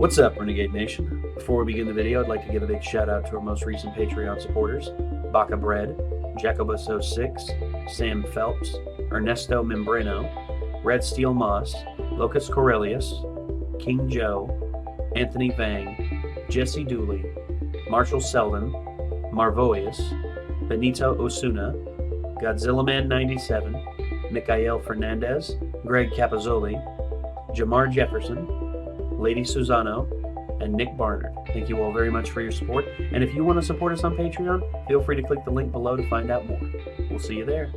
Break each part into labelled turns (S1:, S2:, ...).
S1: What's up, Renegade Nation? Before we begin the video, I'd like to give a big shout out to our most recent Patreon supporters, BakaBread, Jacobus06, Sam Phelps, Ernesto Membreno, Red Steel Moss, Locus Corellius, King Joe, Anthony Vang, Jesse Dooley, Marshall Selden, Marvoius, Benito Osuna, Godzilla Man 97, Mikael Fernandez, Greg Capazzoli, Jamar Jefferson, Lady Susano, and Nick Barnard. Thank you all very much for your support. And if you want to support us on Patreon, feel free to click the link below to find out more. We'll see you there.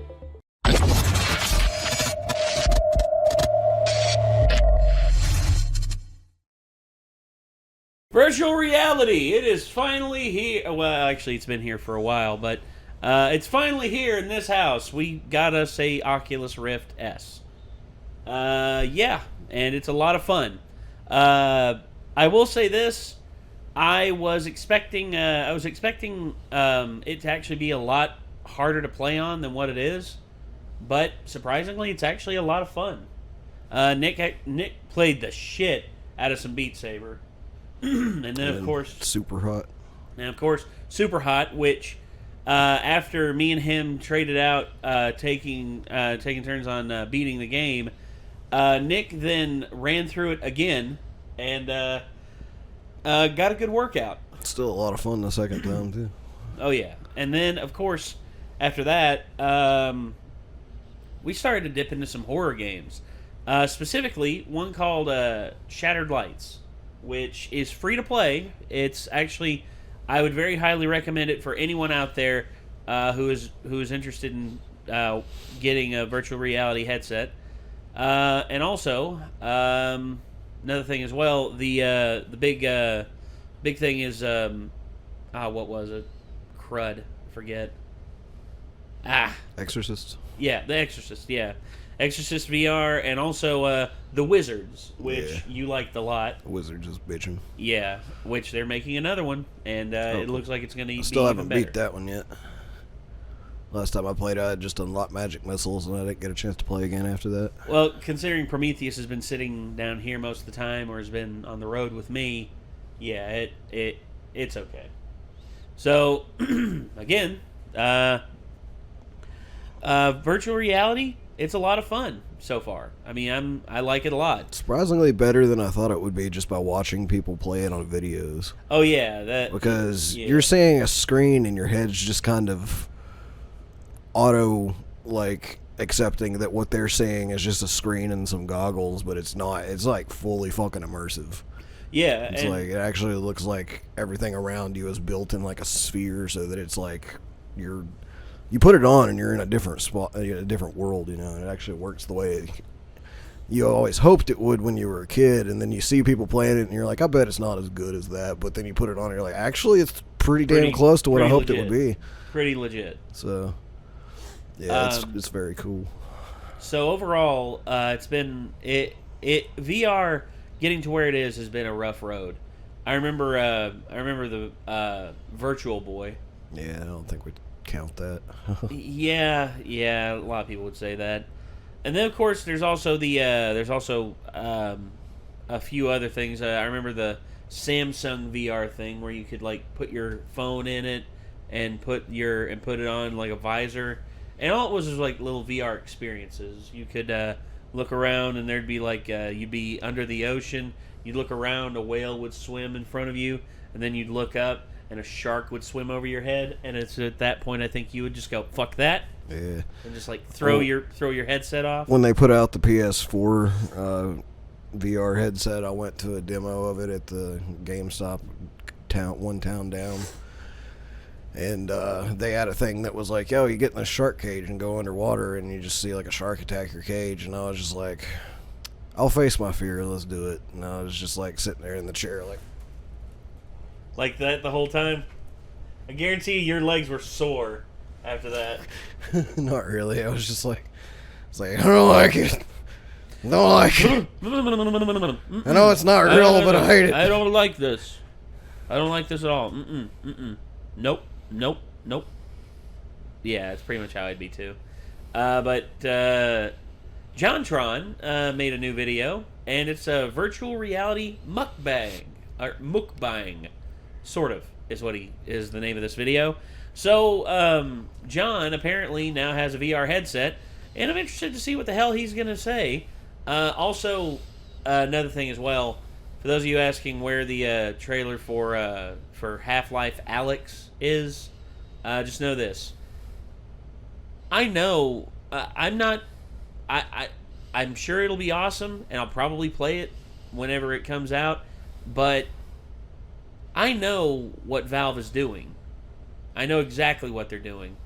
S1: Virtual reality, it is finally here. Well, actually, it's been here for a while, but it's finally here in this house. We got us a Oculus Rift S. Yeah, and it's a lot of fun. I will say this: I was expecting it to actually be a lot harder to play on than what it is, but surprisingly, it's actually a lot of fun. Nick played the shit out of some Beat Saber, and then of course
S2: Super Hot.
S1: And of course Super Hot, which after me and him traded out, taking turns on beating the game. Nick then ran through it again and got a good workout.
S2: Still a lot of fun the second time, too.
S1: Oh, yeah. And then, of course, after that, we started to dip into some horror games. Specifically, one called Shattered Lights, which is free to play. It's actually, I would very highly recommend it for anyone out there who is interested in getting a virtual reality headset. And also, another thing as well, the big thing is, what was it? Crud. Forget.
S2: Exorcist?
S1: Yeah, The Exorcist, yeah. Exorcist VR, and also The Wizards, which you liked a lot.
S2: Wizards is bitching.
S1: Yeah, which they're making another one, and it looks like it's going to be even better.
S2: Still haven't beat that one yet. Last time I played, I had just unlocked magic missiles, and I didn't get a chance to play again after that.
S1: Well, considering Prometheus has been sitting down here most of the time, or has been on the road with me, yeah, it's okay. So, again, virtual reality, it's a lot of fun so far. I mean, I like it a lot.
S2: Surprisingly better than I thought it would be just by watching people play it on videos.
S1: Oh, yeah.
S2: Because you're seeing a screen and your head's just kind of auto, accepting that what they're seeing is just a screen and some goggles, but it's not. It's, fully fucking immersive.
S1: Yeah.
S2: It's it actually looks like everything around you is built in, a sphere, so that it's you put it on and you're in a different spot, a different world, and it actually works the way you always hoped it would when you were a kid, and then you see people playing it and you're like, I bet it's not as good as that, but then you put it on and you're like, actually, it's pretty damn close to what I hoped it would be.
S1: Pretty legit.
S2: So, yeah, it's very cool.
S1: So overall, it's been VR getting to where it is has been a rough road. I remember the Virtual Boy.
S2: Yeah, I don't think we'd count that.
S1: yeah, a lot of people would say that. And then of course there's also a few other things. I remember the Samsung VR thing where you could put your phone in it and put it on like a visor. And all it was little VR experiences. You could look around, and there'd be you'd be under the ocean. You'd look around, a whale would swim in front of you, and then you'd look up, and a shark would swim over your head. And it's at that point I think you would just go, "Fuck that!"
S2: Yeah,
S1: and just throw your headset off.
S2: When they put out the PS4 VR headset, I went to a demo of it at the GameStop one town down. And they had a thing that was yo, you get in a shark cage and go underwater, and you just see a shark attack your cage. And I was just like, I'll face my fear, let's do it. And I was just sitting there in the chair
S1: like that the whole time. I guarantee your legs were sore after that.
S2: Not really. I was just I don't like it. I don't like it. I know it's not real, but I hate it.
S1: I don't like this. I don't like this at all. Nope. Yeah, that's pretty much how I'd be too. But JonTron made a new video, and it's a virtual reality mukbang.
S3: Mukbang, sort of, is what is the name of this video. So, John apparently now has a VR headset, and I'm interested to see what the hell he's going to say. Also, another thing as well, for those of you asking where the trailer for Half-Life Alyx is, just know this. I know, I'm sure it'll be awesome, and I'll probably play it whenever it comes out, but I know what Valve is doing. I know exactly what they're doing.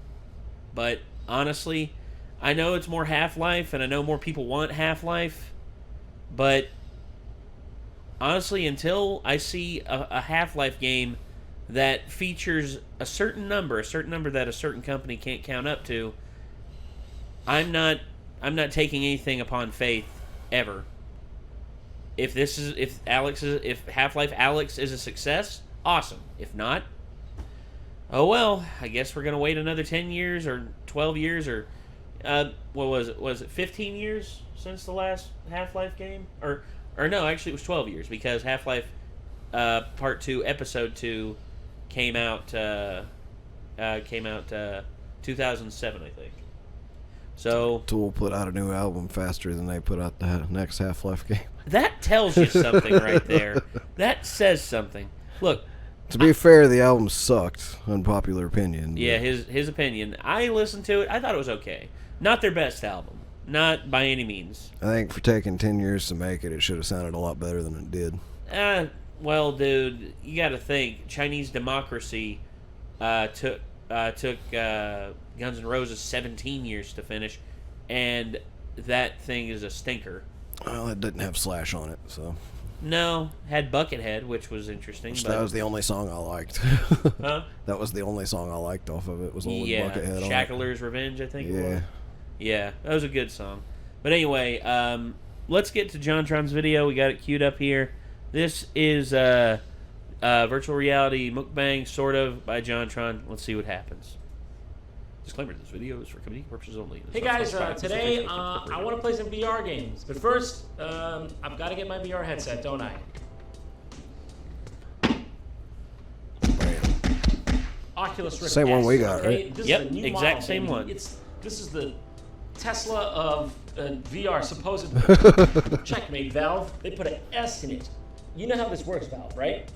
S3: But honestly, I know it's more Half-Life, and I know more people want Half-Life, but honestly, until I see a Half-Life game that features a certain number that a certain company can't count up to, I'm not taking anything upon faith ever. If Half-Life Alyx is a success, awesome. If not, oh well, I guess we're gonna wait another 10 years or 12 years or what was it? Was it 15 years since the last Half-Life game? Or no, actually it was 12 years because Half-Life Part 2 Episode 2 came out 2007, I think. So
S2: Tool put out a new album faster than they put out the next Half-Life game.
S3: That tells you something right there. That says something. Look,
S2: to be fair, the album sucked, unpopular opinion.
S3: Yeah, his opinion. I listened to it. I thought it was okay. Not their best album. Not by any means.
S2: I think for taking 10 years to make it, it should have sounded a lot better than it did.
S3: Well, dude, you got to think. Chinese Democracy took Guns N' Roses 17 years to finish, and that thing is a stinker.
S2: Well, it didn't have Slash on it, so...
S3: No, had Buckethead, which was interesting. But
S2: that was the only song I liked.
S3: Huh?
S2: That was the only song I liked off of it, was the one with Buckethead on it.
S3: Shackler's Revenge, I think it was.
S2: Yeah.
S3: Yeah, that was a good song. But anyway, let's get to JonTron's video. We got it queued up here. This is virtual reality mukbang, sort of, by JonTron. Let's see what happens. Disclaimer, this video is for community purposes only.
S4: Hey guys, today I want to play some VR games. But first, I've got to get my VR headset, don't I? Oculus Rift
S2: Same one
S4: S,
S2: we got,
S4: okay?
S2: right?
S4: This
S3: Yep,
S4: is the new
S3: exact
S4: model,
S3: same
S4: baby.
S3: one.
S4: This is the Tesla of VR, supposed. Checkmate, Valve. They put an S in it. You know how this works, Valve, right?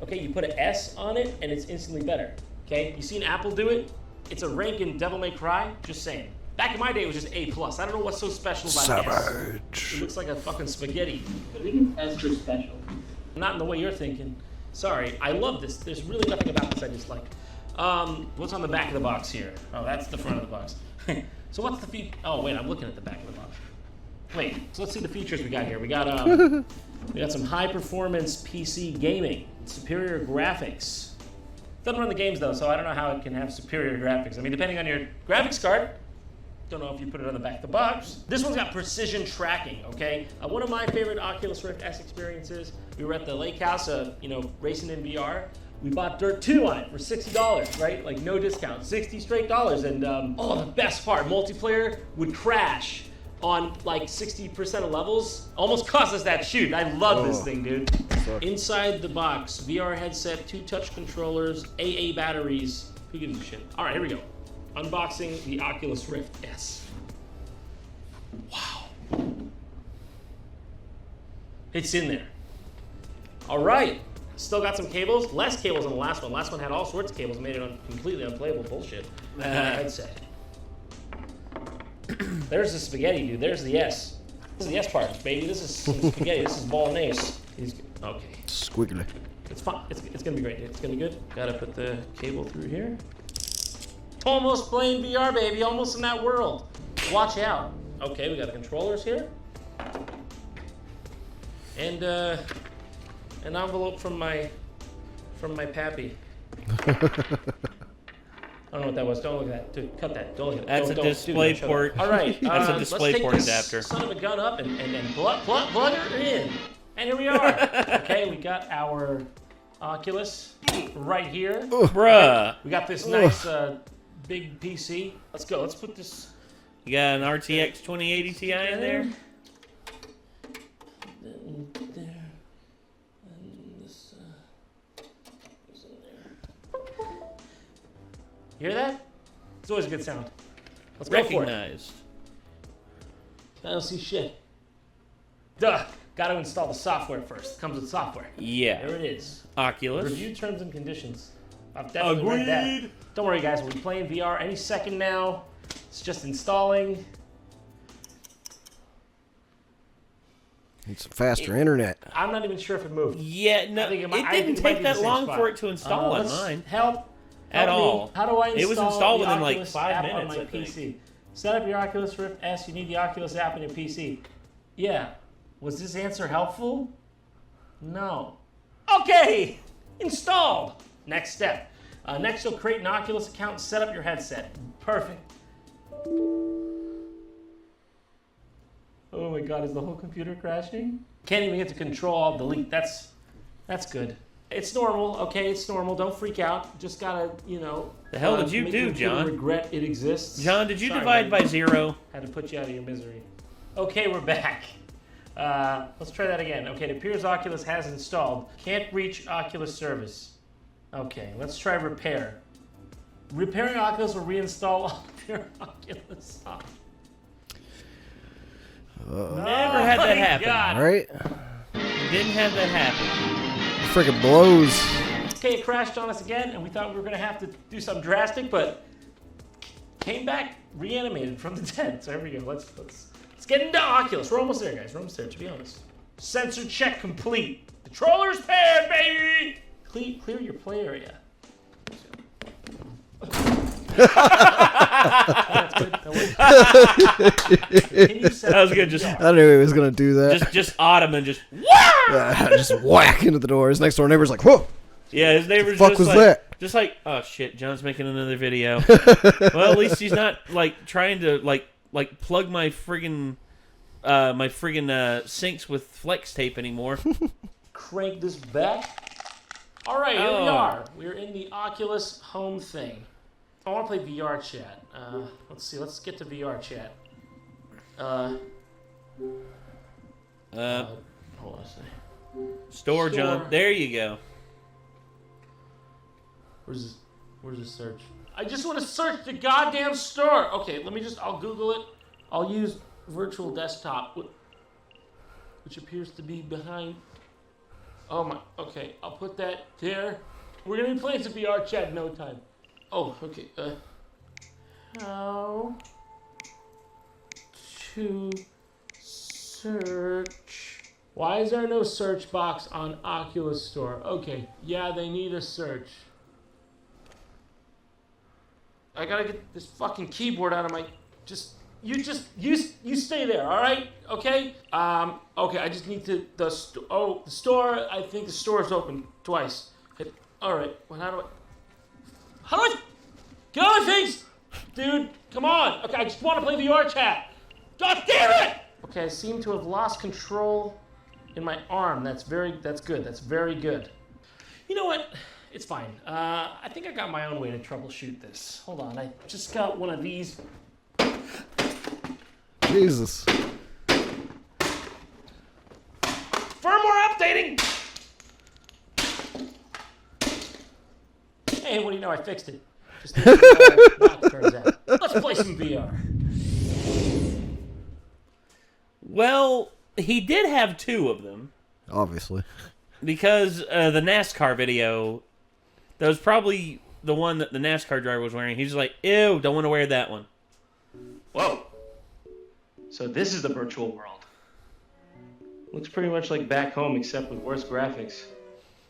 S4: Okay, you put an S on it, and it's instantly better. Okay, you seen Apple do it? It's a rank in Devil May Cry. Just saying. Back in my day, it was just A+. I don't know what's so special about S.
S2: Savage.
S4: It looks like a fucking spaghetti.
S5: We can test for special.
S4: Not in the way you're thinking. Sorry, I love this. There's really nothing about this I dislike. What's on the back of the box here? Oh, that's the front of the box. So what's the oh wait, I'm looking at the back of the box. Wait, so let's see the features we got here. We got some high performance PC gaming, superior graphics. Doesn't run the games though, so I don't know how it can have superior graphics. I mean, depending on your graphics card. Don't know if you put it on the back of the box. This one's got precision tracking, okay? One of my favorite Oculus Rift S experiences, we were at the lake house, racing in VR. We bought Dirt 2 on it for $60, right? Like no discount, 60 straight dollars. And the best part, multiplayer would crash on like 60% of levels. Almost cost us that shoot. I love this thing, dude. Inside the box, VR headset, 2 touch controllers, AA batteries. Who gives a shit? All right, here we go. Unboxing the Oculus Rift S. Wow. It's in there. All right. Still got some cables. Less cables than the last one. Last one had all sorts of cables and made it completely unplayable bullshit. Headset. There's the spaghetti, dude. There's the S. This is the S part, baby. This is some spaghetti. This is bolognese. Okay.
S2: Squiggly.
S4: It's fine. It's gonna be great. It's gonna be good. Gotta put the cable through here. Almost playing VR, baby. Almost in that world. Watch out. Okay, we got the controllers here. And an envelope from my pappy. I don't know what that was. Don't look at that. Dude, cut that. Don't look at that.
S3: That's a display port.
S4: All right.
S3: That's a display port adapter.
S4: Let's take this son of a gun up and plug her in. And here we are. Okay, we got our Oculus right here.
S3: Bruh.
S4: We got this nice big PC. Let's go. Let's put this.
S3: You got an RTX 2080 Ti in there?
S4: There. And this You hear that? It's always a good sound. Let's go for it.
S3: Recognized.
S4: I don't see shit. Duh. Got to install the software first. Comes with software.
S3: Yeah.
S4: There it is.
S3: Oculus.
S4: Review terms and conditions. I've definitely read that. Don't worry, guys. We'll be playing VR any second now. It's just installing.
S2: It's a faster internet.
S4: I'm not even sure if it moved.
S3: Yeah, no,
S4: I think
S3: it
S4: I
S3: didn't
S4: think it might
S3: take
S4: be the
S3: that
S4: same
S3: long
S4: spot.
S3: for it to install on
S4: Let's
S3: mine.
S4: Help
S3: At
S4: me.
S3: all.
S4: How do I install
S3: It was installed
S4: the
S3: within like
S4: Oculus
S3: 5
S4: app
S3: minutes,
S4: on my
S3: I think.
S4: PC? Set up your Oculus Rift S. You need the Oculus app on your PC. Yeah. Was this answer helpful? No. Okay. Installed. Next step. Next, you'll create an Oculus account and set up your headset. Perfect. Oh my God! Is the whole computer crashing? Can't even get to Control Alt Delete. That's good. It's normal. Okay, it's normal. Don't freak out. Just gotta, you know.
S3: The hell did you
S4: make
S3: do,
S4: your computer
S3: John?
S4: Regret it exists.
S3: John, did you
S4: Sorry,
S3: divide
S4: man.
S3: by 0?
S4: Had to put you out of your misery. Okay, we're back. Let's try that again. Okay, it appears Oculus has installed. Can't reach Oculus service. Okay, let's try repair. Repairing Oculus will reinstall all of your Oculus.
S3: Never had that happen.
S4: God.
S2: Right?
S3: Didn't have that happen.
S2: Freaking blows.
S4: Okay, it crashed on us again, and we thought we were going to have to do something drastic, but came back reanimated from the dead. So here we go. Let's get into Oculus. We're almost there, guys. We're almost there, to be honest. Sensor check complete. Controllers paired, baby! Clear your play area. That's good.
S3: That was good. Just
S2: I knew he was gonna do that.
S3: just autumn and just
S2: Just whack into the door. His next door neighbor's like, "Whoa!"
S3: yeah. His neighbor's
S2: fuck
S3: just
S2: was
S3: like
S2: that?
S3: just like oh shit. John's making another video. Well, at least he's not like trying to like plug my friggin' sinks with flex tape anymore.
S4: Crank this back. All right, here we
S3: Oh.
S4: are. We're in the Oculus home thing. I want to play VR chat. Let's see. Let's get to VR chat.
S3: Hold
S4: Hold on a second.
S3: Store, John. There you go.
S4: Where's the search? I just want to search the goddamn store. Okay, I'll Google it. I'll use virtual desktop, which appears to be behind. Oh my, okay, I'll put that there. We're gonna be playing some VR chat in no time. Oh, okay, how to search. Why is there no search box on Oculus Store? Okay, yeah, they need a search. I gotta get this fucking keyboard out of my, you stay there, all right? Okay? Okay, I just need to, the store, I think the store is open twice. All right, well, how do I get on things? Dude, come on. Okay, I just want to play VR chat. God damn it! Okay, I seem to have lost control in my arm. That's good. That's very good. You know what? It's fine. I think I got my own way to troubleshoot this. Hold on, I just got one of these.
S2: Jesus.
S4: Firmware updating! Hey, what do you know? I fixed it. Just need to know how it turns out. Let's play some VR.
S3: Well, he did have 2 of them
S2: Obviously.
S3: because the NASCAR video. That was probably the one that the NASCAR driver was wearing. He was like, "Ew, don't want to wear that one."
S4: Whoa. So this is the virtual world. Looks pretty much like back home, except with worse graphics.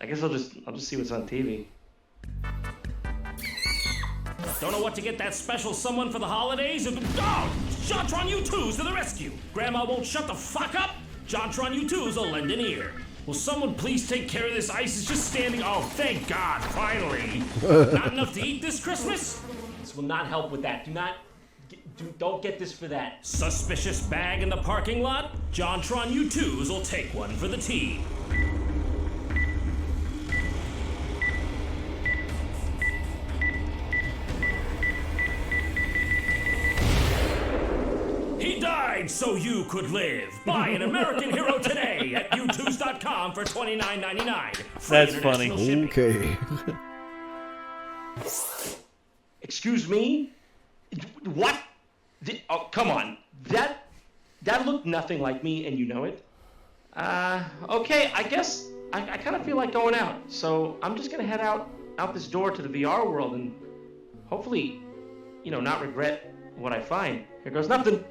S4: I guess I'll just see what's on TV.
S6: Don't know what to get that special someone for the holidays? Oh! JonTron U2's to the rescue! Grandma won't shut the fuck up? JonTron U2's will lend an ear. Will someone please take care of this ice? It's just standing... Oh, thank God, finally! Not enough to eat this Christmas?
S4: This will not help with that. Don't get this for that.
S6: Suspicious bag in the parking lot? JonTron U2's will take one for the team. He died so you could live. Buy an American Hero today at U2s.com for $29.99. Free
S3: That's
S6: international
S3: funny.
S6: shipping.
S2: Okay.
S4: Excuse me? What? Oh, come on. That looked nothing like me, and you know it. Okay, I guess I kind of feel like going out. So I'm just going to head out this door to the VR world and hopefully, not regret what I find. Here goes nothing.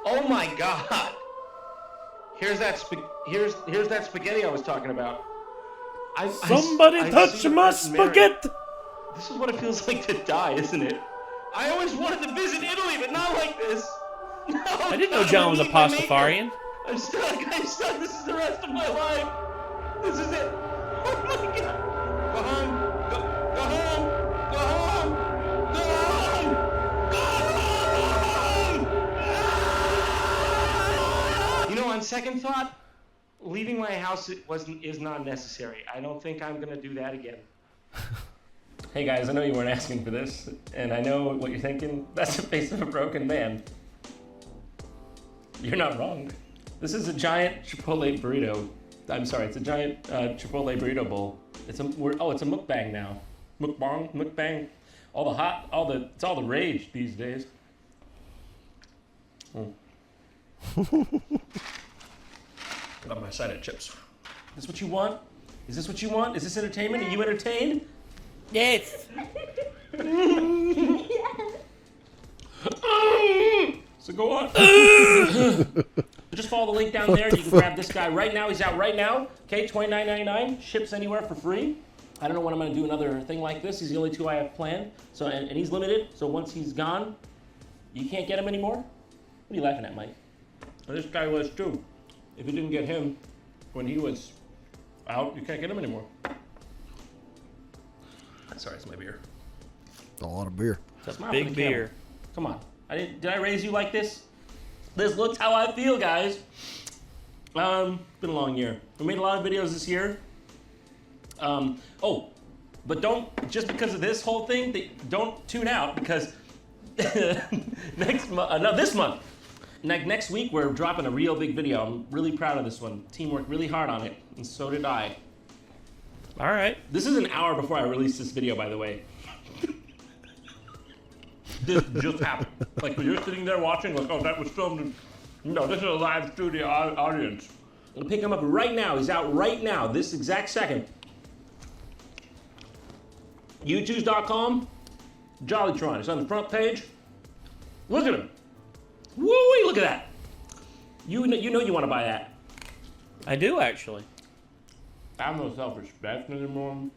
S4: Oh my God! Here's that spaghetti I was talking about.
S3: Somebody touch my spaghetti!
S4: This is what it feels like to die, isn't it? I always wanted to visit Italy, but not like this. No,
S3: I didn't know John was a pastafarian.
S4: I'm stuck. This is the rest of my life. This is it. Oh my God. Go home. Go home. Go home. Go home. Go home. On second thought, leaving my house is not necessary. I don't think I'm going to do that again. Hey guys, I know you weren't asking for this, and I know what you're thinking. That's the face of a broken man. You're not wrong. This is a giant Chipotle burrito. I'm sorry, it's a giant Chipotle burrito bowl. It's a mukbang now. Mukbang. It's all the rage these days. Got my side of chips. Is this what you want? Is this what you want? Is this entertainment? Are you entertained?
S3: Yes.
S4: So go on. Just follow the link down there. You can grab this guy right now. He's out right now. Okay, $29.99. Ships anywhere for free. I don't know when I'm going to do another thing like this. He's the only two I have planned. So and he's limited. So once he's gone, you can't get him anymore. What are you laughing at, Mike? Well, this guy was too. If you didn't get him when he was out, you can't get him anymore. Sorry, it's my beer.
S2: A lot of beer.
S3: It's a big beer.
S4: Come on. Did I raise you like this? This looks how I feel, guys. Been a long year. We made a lot of videos this year. But don't, just because of this whole thing, don't tune out because this month, next week, we're dropping a real big video. I'm really proud of this one. Team worked really hard on it, and so did I.
S3: All right.
S4: This is an hour before I release this video, by the way. This just happened. Like, when you're sitting there watching, like, oh, that was filmed. No, this is a live studio audience. I'm gonna pick him up right now. He's out right now, this exact second. YouTubes.com, JollyTron. It's on the front page. Look at him. Woo-wee, look at that. You know you want to buy that.
S3: I do, actually.
S4: I have no self-respect anymore.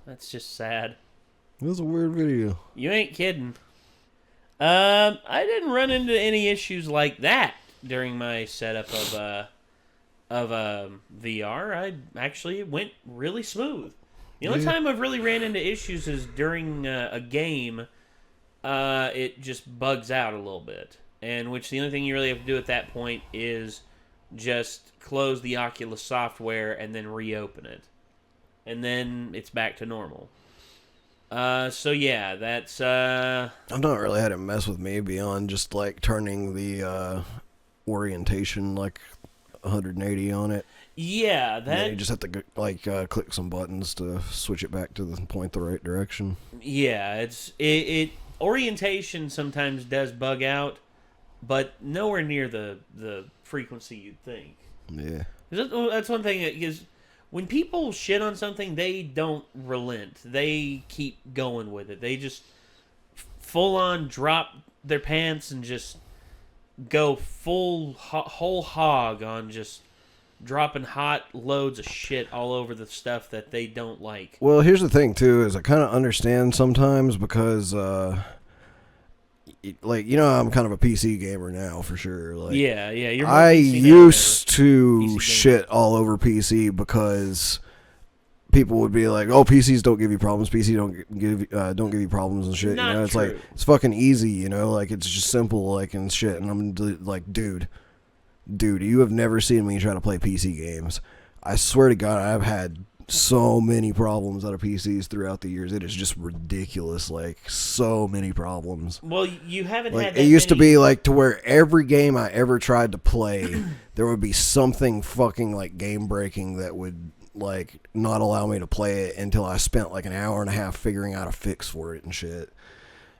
S3: That's just sad.
S2: It was a weird video.
S3: You ain't kidding. I didn't run into any issues like that during my setup of VR. It went really smooth. The only time I've really ran into issues is during a game. It just bugs out a little bit, and which the only thing you really have to do at that point is just close the Oculus software and then reopen it, and then it's back to normal. So yeah, that's
S2: I've not really had it mess with me beyond just like turning the orientation like 180 on it.
S3: Yeah, that
S2: you just have to like click some buttons to switch it back to the right direction.
S3: Yeah, it orientation sometimes does bug out, but nowhere near the frequency you'd think.
S2: Yeah,
S3: that's one thing is when people shit on something, they don't relent. They keep going with it. They just full on drop their pants and just go full whole hog on just dropping hot loads of shit all over the stuff that they don't like.
S2: Well, here's the thing too, is I kind of understand sometimes because like, you know, I'm kind of a PC gamer now for sure. Like,
S3: yeah, you're more
S2: I
S3: PC
S2: used to
S3: PC
S2: shit all over PC because people would be like, "Oh, PCs don't give you problems. PC don't give you problems and shit."
S3: Not
S2: you know, it's
S3: true.
S2: like it's fucking easy. You know, like it's just simple, like and shit. And I'm like, dude, you have never seen me try to play PC games. I swear to God, I've had so many problems out of PCs throughout the years. It is just ridiculous. Like, so many problems.
S3: Well, you haven't
S2: Like,
S3: had that
S2: it used to
S3: many-
S2: be like to where every game I ever tried to play, there would be something fucking like game breaking that would like not allow me to play it until I spent like an hour and a half figuring out a fix for it and shit.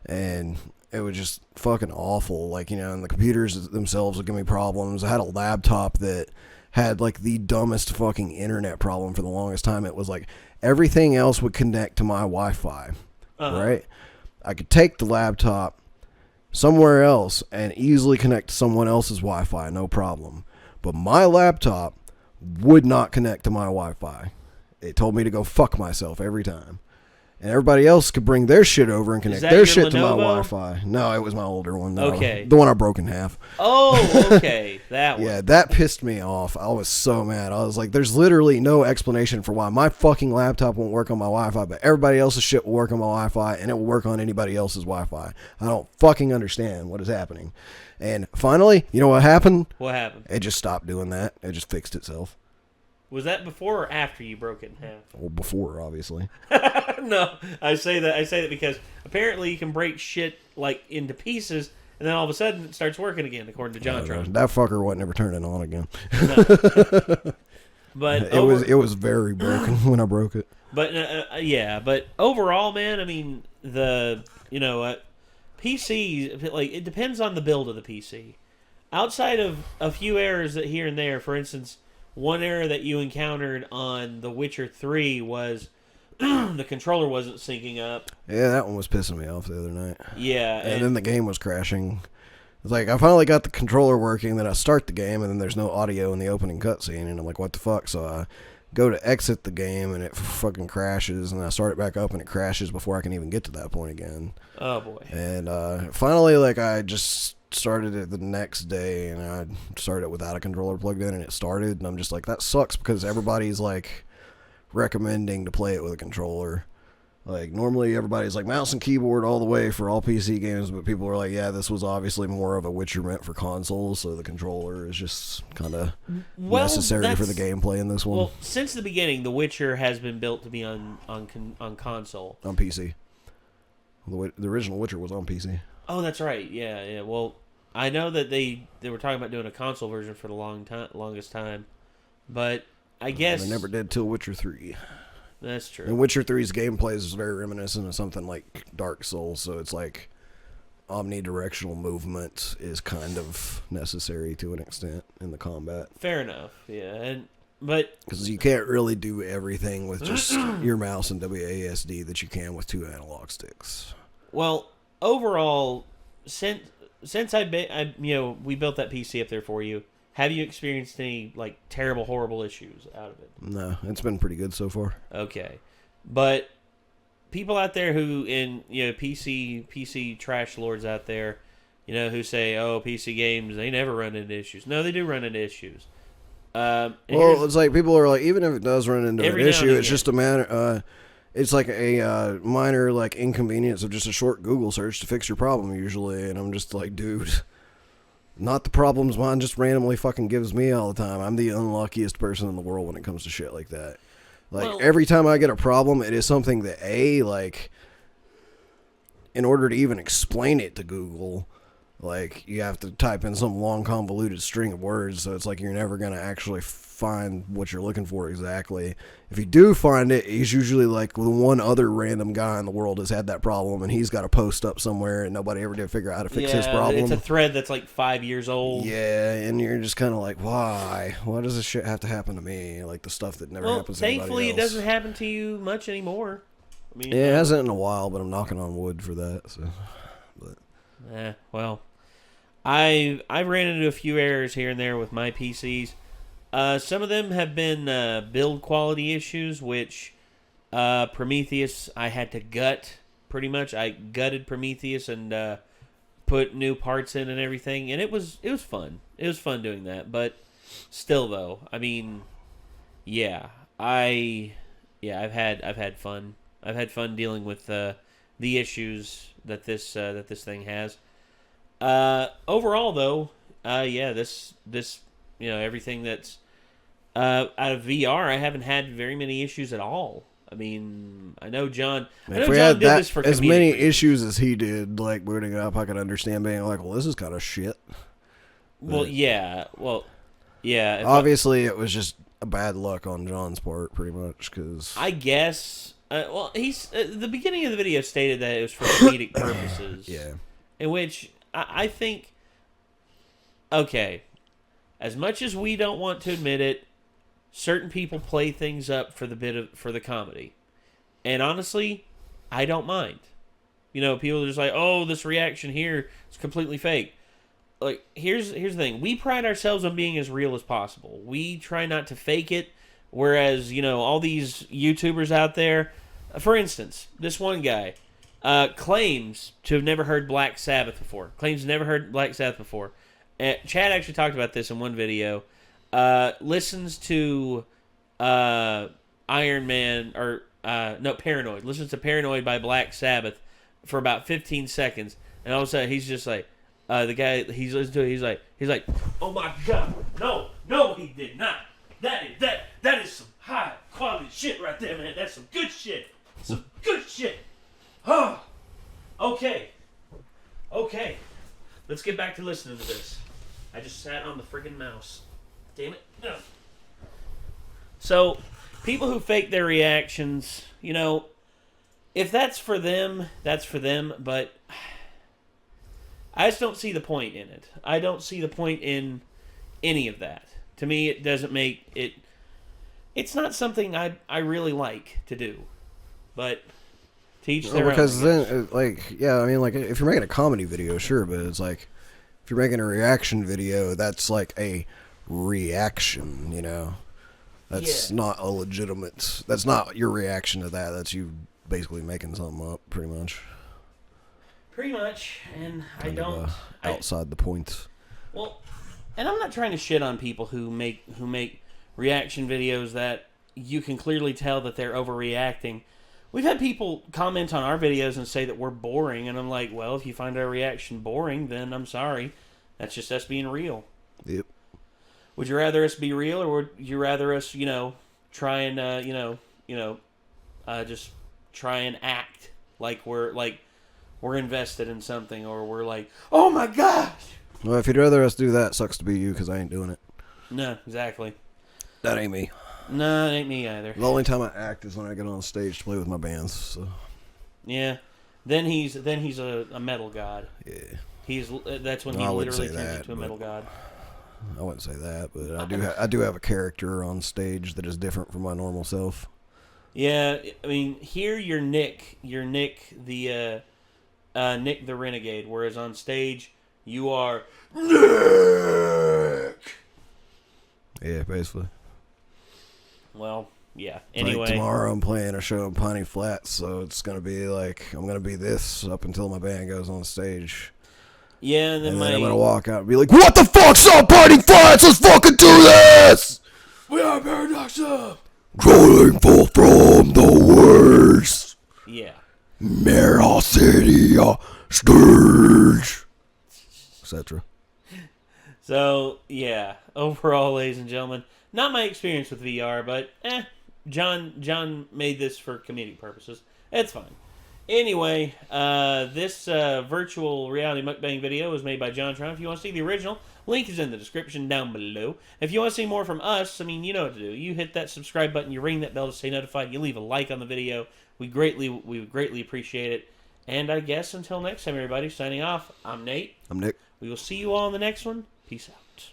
S2: And it was just fucking awful. Like, you know, and the computers themselves would give me problems. I had a laptop that had like the dumbest fucking internet problem for the longest time. It was like everything else would connect to my Wi-Fi, right? I could take the laptop somewhere else and easily connect to someone else's Wi-Fi, no problem. But my laptop would not connect to my Wi-Fi. It told me to go fuck myself every time. And everybody else could bring their shit over and connect
S3: that
S2: their
S3: your
S2: shit to my
S3: Lenovo?
S2: Wi-Fi. No, it was my older one. No.
S3: Okay.
S2: The one I broke in half.
S3: Oh, okay. That one.
S2: Yeah, that pissed me off. I was so mad. I was like, there's literally no explanation for why my fucking laptop won't work on my Wi-Fi, but everybody else's shit will work on my Wi-Fi, and it will work on anybody else's Wi-Fi. I don't fucking understand what is happening. And finally, you know what happened?
S3: What happened?
S2: It just stopped doing that. It just fixed itself.
S3: Was that before or after you broke it in half?
S2: Well, before, obviously.
S3: No, I say that because apparently you can break shit like into pieces, and then all of a sudden it starts working again, according to JonTron.
S2: That fucker wasn't ever turning on again.
S3: But
S2: It was very broken when I broke it.
S3: But yeah, but overall, man, I mean PC, like, it depends on the build of the PC. Outside of a few errors that here and there, for instance, one error that you encountered on The Witcher 3 was the controller wasn't syncing up.
S2: Yeah, that one was pissing me off the other night.
S3: Yeah,
S2: And then the game was crashing. It's like, I finally got the controller working, then I start the game, and then there's no audio in the opening cutscene, and I'm like, what the fuck? So I go to exit the game, and it fucking crashes, and I start it back up, and it crashes before I can even get to that point again.
S3: Oh, boy.
S2: And finally, like, I just started it the next day, and I started it without a controller plugged in, and it started, and I'm just like, that sucks, because everybody's, like, recommending to play it with a controller. Like, normally everybody's like mouse and keyboard all the way for all PC games, but people are like, yeah, this was obviously more of a Witcher meant for consoles, so the controller is just kind of necessary for the gameplay in this one.
S3: Well, since the beginning, The Witcher has been built to be on console.
S2: On PC. The original Witcher was on PC.
S3: Oh, that's right. Yeah. Well, I know that they were talking about doing a console version for the longest time, but I guess
S2: They never did till Witcher 3.
S3: That's true.
S2: And Witcher 3's gameplay is very reminiscent of something like Dark Souls, so it's like omnidirectional movement is kind of necessary to an extent in the combat.
S3: Fair enough. Yeah, but
S2: because you can't really do everything with just your mouse and WASD that you can with 2 analog sticks.
S3: Well, overall, since we built that PC up there for you, have you experienced any like terrible, horrible issues out of it?
S2: No, it's been pretty good so far.
S3: Okay, but people out there who PC trash lords out there, who say, "Oh, PC games, they never run into issues." No, they do run into issues.
S2: Well, it's like people are like, even if it does run into an issue, it's just a matter. It's like a minor like inconvenience of just a short Google search to fix your problem usually, and I'm just like, dude. Not the problems mine just randomly fucking gives me all the time. I'm the unluckiest person in the world when it comes to shit like that. Like, every time I get a problem, it is something that, in order to even explain it to Google, like, you have to type in some long, convoluted string of words, so it's like you're never going to actually find what you're looking for exactly. If you do find it, he's usually like the one other random guy in the world has had that problem, and he's got a post up somewhere, and nobody ever did figure out how to fix his problem.
S3: It's a thread that's like 5 years old.
S2: Yeah, and you're just kind of like, why? Why does this shit have to happen to me? Like the stuff that never happens to anybody else.
S3: Thankfully, it doesn't happen to you much anymore. I mean,
S2: it hasn't in a while, but I'm knocking on wood for that. So,
S3: well, I ran into a few errors here and there with my PCs. Some of them have been build quality issues, which Prometheus I had to gut pretty much. I gutted Prometheus and put new parts in and everything, and it was fun. It was fun doing that, but still though, I mean, I've had fun. I've had fun dealing with the issues that this thing has. Overall though, this everything that's out of VR, I haven't had very many issues at all. I mean, I know John.
S2: If we had that as many issues as he did, like booting up, I could understand being like, "Well, this is kind of shit."
S3: Well, yeah.
S2: Obviously, it was just a bad luck on John's part, pretty much. Because
S3: I guess. He's the beginning of the video stated that it was for comedic purposes.
S2: Yeah.
S3: In which I think, okay, as much as we don't want to admit it, certain people play things up for the comedy, and honestly, I don't mind. You know, people are just like, "Oh, this reaction here is completely fake." Like, here's the thing: we pride ourselves on being as real as possible. We try not to fake it. Whereas, you know, all these YouTubers out there, for instance, this one guy claims to have never heard Black Sabbath before. Chad actually talked about this in one video. Listens to Paranoid. Listens to Paranoid by Black Sabbath for about 15 seconds. And all of a sudden, he's just like, the guy he's listening to, he's like, "Oh my God, no, he did not. That is some high quality shit right there, man. That's some good shit. Oh, okay. Let's get back to listening to this. I just sat on the friggin' mouse. Damn it. No. So, people who fake their reactions, you know, if that's for them, that's for them, but I just don't see the point in it. I don't see the point in any of that. To me, it doesn't make it... It's not something I really like to do. But to each their own.
S2: Because then, like, yeah, I mean, like, if you're making a comedy video, sure, but it's like, if you're making a reaction video, that's like a reaction, you know? That's not a legitimate... That's not your reaction to that. That's you basically making something up, pretty much.
S3: Pretty much, and I don't...
S2: outside the points.
S3: Well, and I'm not trying to shit on people who make reaction videos that you can clearly tell that they're overreacting. We've had people comment on our videos and say that we're boring, and I'm like, well, if you find our reaction boring, then I'm sorry. That's just us being real.
S2: Yep.
S3: Would you rather us be real, or would you rather us, try and, just try and act like we're invested in something, or we're like, oh my gosh!
S2: Well, if you'd rather us do that, sucks to be you, because I ain't doing it.
S3: No, exactly.
S2: That ain't me.
S3: No, it ain't me either.
S2: The only time I act is when I get on stage to play with my bands. So.
S3: Yeah. Then he's a metal god.
S2: Yeah.
S3: That's when he literally turns into a metal god.
S2: I wouldn't say that, but I do have a character on stage that is different from my normal self.
S3: Yeah, I mean, here you're Nick the Renegade, whereas on stage you are Nick.
S2: Yeah, basically.
S3: Well, yeah. Anyway,
S2: like tomorrow I'm playing a show in Piney Flats, so it's gonna be like I'm gonna be this up until my band goes on stage.
S3: Yeah, and then
S2: I'm gonna walk out and be like, "What the fuck's up, Piney Flats? Let's fucking do this!
S3: We are Paradoxa!
S2: Trolling full from the worst.
S3: Yeah.
S2: Mirror City stage, etc."
S3: So yeah, overall, ladies and gentlemen, not my experience with VR, but John made this for comedic purposes. It's fine. Anyway, this virtual reality mukbang video was made by JonTron. If you want to see the original, link is in the description down below. If you want to see more from us, I mean, you know what to do. You hit that subscribe button, you ring that bell to stay notified, you leave a like on the video. We would greatly appreciate it. And I guess until next time, everybody, signing off, I'm Nate.
S2: I'm Nick.
S3: We will see you all in the next one. Peace out.